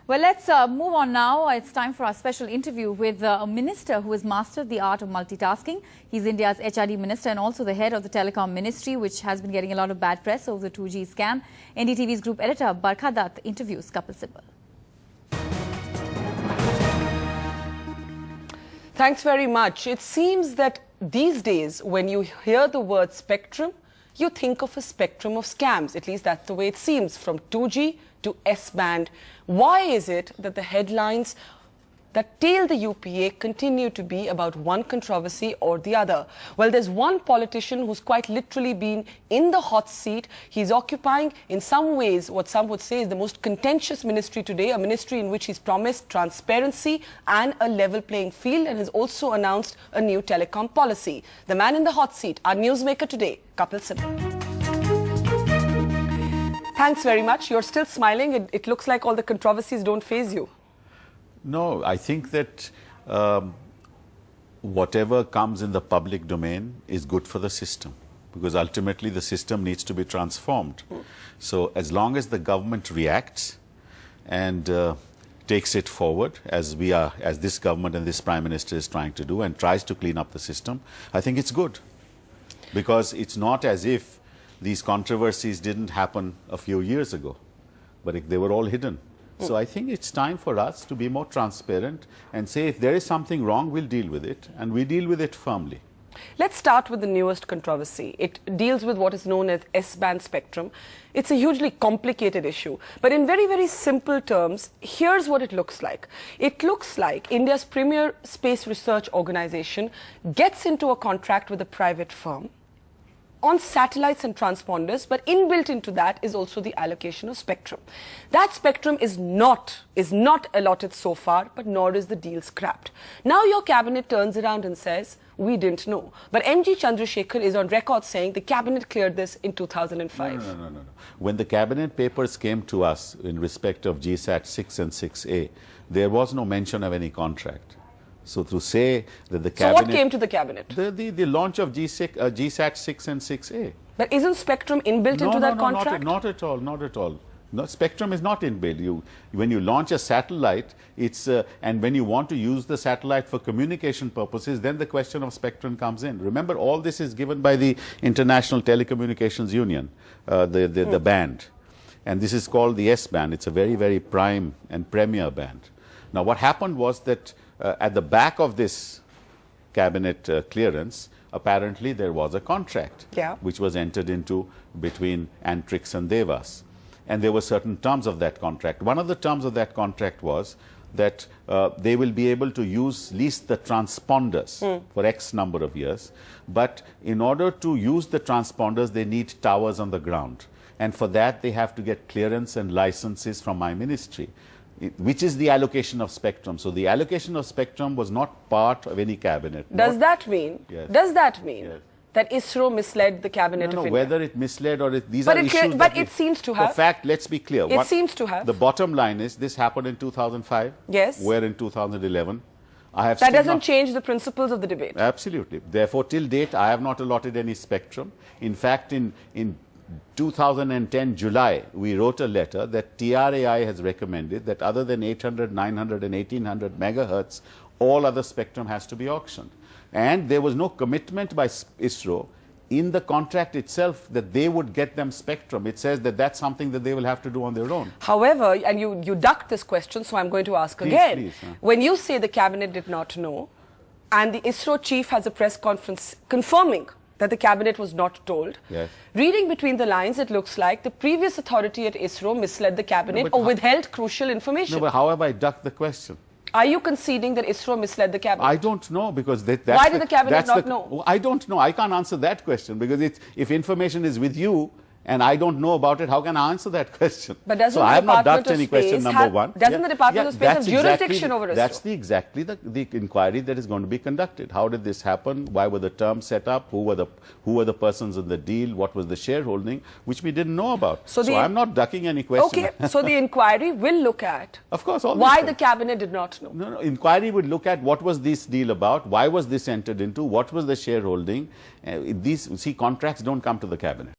Well, let's move on now. It's time for our special interview with a minister who has mastered the art of multitasking. He's India's HRD minister and also the head of the Telecom Ministry, which has been getting a lot of bad press over the 2G scam. NDTV's group editor Barkha Dutt interviews Kapil Sibal. Thanks very much. It seems that these days, when you hear the word spectrum, you think of a spectrum of scams. At least that's the way it seems, from 2G to S-band. Why is it that the headlines that tail the UPA continue to be about one controversy or the other? Well, there's one politician who's quite literally been in the hot seat. He's occupying, in some ways, what some would say is the most contentious ministry today, a ministry in which he's promised transparency and a level playing field, and has also announced a new telecom policy. The man in the hot seat, our newsmaker today, Kapil Sibal. Thanks very much. You're still smiling. It looks like all the controversies don't faze you. No, I think that whatever comes in the public domain is good for the system, because ultimately the system needs to be transformed. So as long as the government reacts and takes it forward, as this government and this Prime Minister is trying to do, and tries to clean up the system, I think it's good. Because it's not as if these controversies didn't happen a few years ago, but they were all hidden. So I think it's time for us to be more transparent and say if there is something wrong, we'll deal with it, and we deal with it firmly. Let's start with the newest controversy. It deals with what is known as S-band spectrum. It's a hugely complicated issue, but in very, very simple terms, here's what it looks like. It looks like India's premier space research organization gets into a contract with a private firm on satellites and transponders, but inbuilt into that is also the allocation of spectrum. That spectrum is not allotted so far, but nor is the deal scrapped. Now your cabinet turns around and says, we didn't know. But MG Chandrasekhar is on record saying the cabinet cleared this in 2005. No. When the cabinet papers came to us in respect of GSAT 6 and 6A, there was no mention of any contract. So to say that the cabinet... So what came to the cabinet? The launch of GSAT 6 and 6A. But isn't spectrum inbuilt into that contract? Not at all, not at all. No, spectrum is not inbuilt. When you launch a satellite, and when you want to use the satellite for communication purposes, then the question of spectrum comes in. Remember, all this is given by the International Telecommunications Union, the band. And this is called the S-band. It's a very, very prime and premier band. Now, what happened was that at the back of this cabinet clearance, apparently there was a contract which was entered into between Antrix and Devas. And there were certain terms of that contract. One of the terms of that contract was that they will be able to lease the transponders for X number of years. But in order to use the transponders, they need towers on the ground. And for that, they have to get clearance and licenses from my ministry, which is the allocation of spectrum. So the allocation of spectrum was not part of any cabinet. Does that mean that ISRO misled the cabinet of India? Whether it misled or these are issues. But it seems to have. In fact, let's be clear. It seems to have. The bottom line is this happened in 2005. Yes. Where in 2011. That doesn't change the principles of the debate. Absolutely. Therefore, till date, I have not allotted any spectrum. In fact, in 2010 July, we wrote a letter that TRAI has recommended that other than 800, 900 and 1800 megahertz, all other spectrum has to be auctioned. And there was no commitment by ISRO in the contract itself that they would get them spectrum. It says that that's something that they will have to do on their own. However, and you ducked this question, so I'm going to ask again. Please, when you say the cabinet did not know, and the ISRO chief has a press conference confirming that the cabinet was not told. Yes. Reading between the lines, it looks like the previous authority at ISRO misled the cabinet or withheld crucial information. No, but how have I ducked the question? Are you conceding that ISRO misled the cabinet? I don't know, because why did the cabinet not know? I don't know. I can't answer that question, because if information is with you and I don't know about it, how can I answer that question? But doesn't I have not Department ducked any question, number one. Doesn't the Department of Space have jurisdiction over ISRO? That's exactly the inquiry that is going to be conducted. How did this happen? Why were the terms set up? Who were the persons in the deal? What was the shareholding? Which we didn't know about. So I'm not ducking any question. Okay, so the inquiry will look at of course, why the cabinet did not know. No, inquiry would look at what was this deal about? Why was this entered into? What was the shareholding? These contracts don't come to the cabinet.